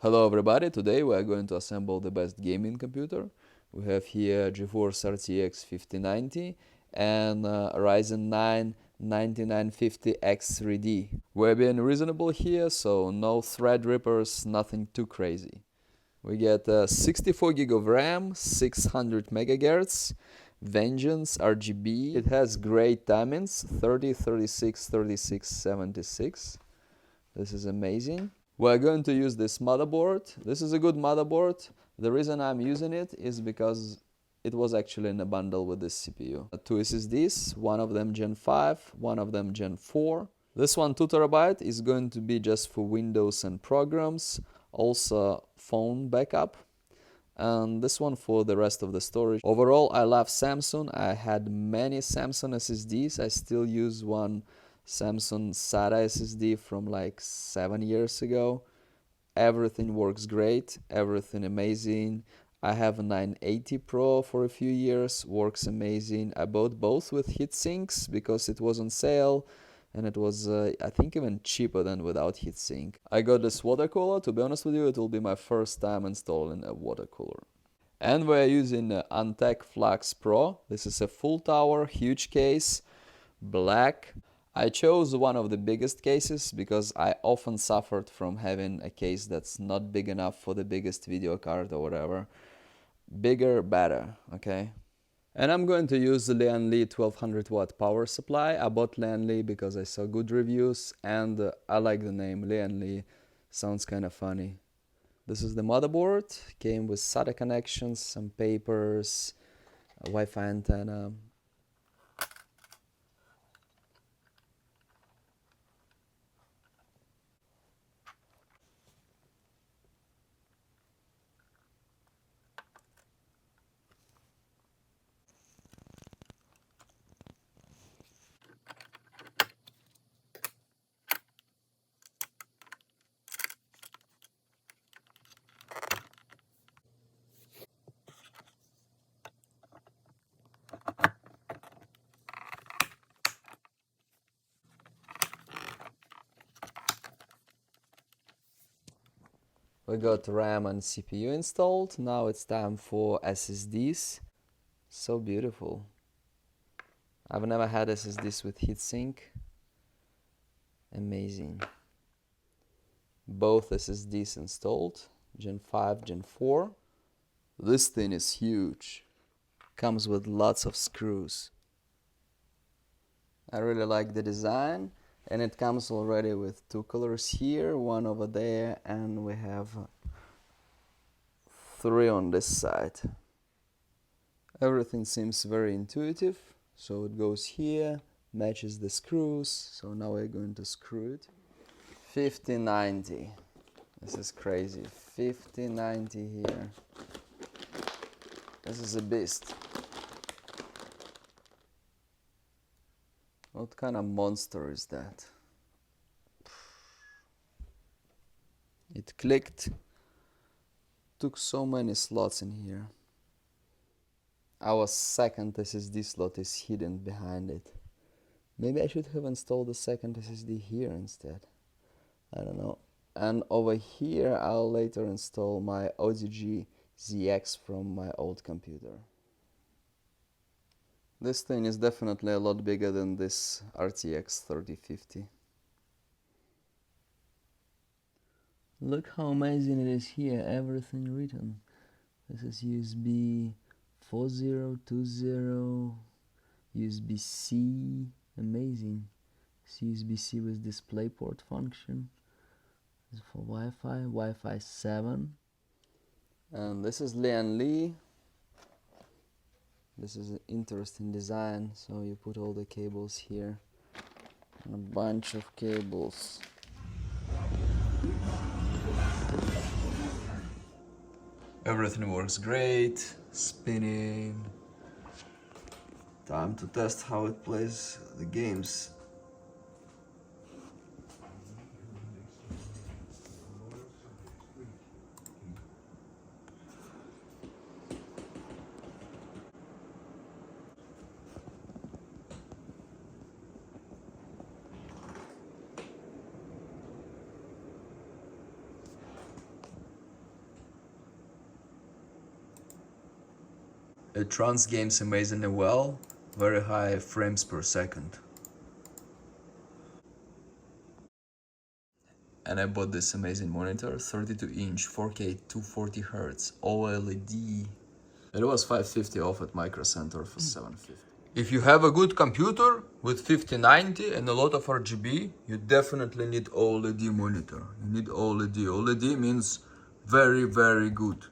Hello everybody, today we are going to assemble the best gaming computer. We have here GeForce RTX 5090 and Ryzen 9 9950X3D. We're being reasonable here, so no Threadrippers, nothing too crazy. We get 64 gig of RAM, 600 MHz, Vengeance RGB. It has great timings, 30, 36, 36, 76. This is amazing. We're going to use this motherboard. This is a good motherboard. The reason I'm using it is because it was actually in a bundle with this CPU. Two SSDs, one of them Gen 5, one of them Gen 4. This one 2 TB is going to be just for Windows and programs, also phone backup. And this one for the rest of the storage. Overall, I love Samsung. I had many Samsung SSDs. I still use one Samsung SATA SSD from like 7 years ago. Everything works great, everything amazing. I have a 980 Pro for a few years, works amazing. I bought both with heatsinks because it was on sale and it was I think even cheaper than without heatsink. I got this water cooler. To be honest with you, it will be my first time installing a water cooler. And we're using Antec Flux Pro. This is a full tower, huge case, black. I chose one of the biggest cases because I often suffered from having a case that's not big enough for the biggest video card or whatever. Bigger, better, okay? And I'm going to use the Lian Li 1200 watt power supply. I bought Lian Li because I saw good reviews and I like the name Lian Li. Sounds kind of funny. This is the motherboard. Came with SATA connections, some papers, a Wi-Fi antenna. We got RAM and CPU installed. Now it's time for SSDs. So beautiful. I've never had SSDs with heatsink. Amazing. Both SSDs installed. Gen 5, Gen 4. This thing is huge. Comes with lots of screws. I really like the design. And it comes already with two colors here, one over there, and we have three on this side. Everything seems very intuitive. So it goes here, matches the screws. So now we're going to screw it. 5090. This is crazy. 5090 here. This is a beast. What kind of monster is that? It clicked. Took so many slots in here. Our second SSD slot is hidden behind it. Maybe I should have installed the second SSD here instead. I don't know. And over here I'll later install my ODG ZX from my old computer. This thing is definitely a lot bigger than this RTX 3050. Look how amazing it is here, everything written. This is USB 4020, USB-C, amazing. It's USB-C with DisplayPort function. This is for Wi-Fi, Wi-Fi 7. And this is Lian Li. This is an interesting design, so you put all the cables here. And a bunch of cables. Everything works great, spinning. Time to test how it plays the games. It runs games amazingly well, very high frames per second. And I bought this amazing monitor, 32-inch 4K 240Hz OLED. It was $550 off at Micro Center for $750. If you have a good computer with 5090 and a lot of RGB, you definitely need OLED monitor. You need OLED. OLED means very, very good.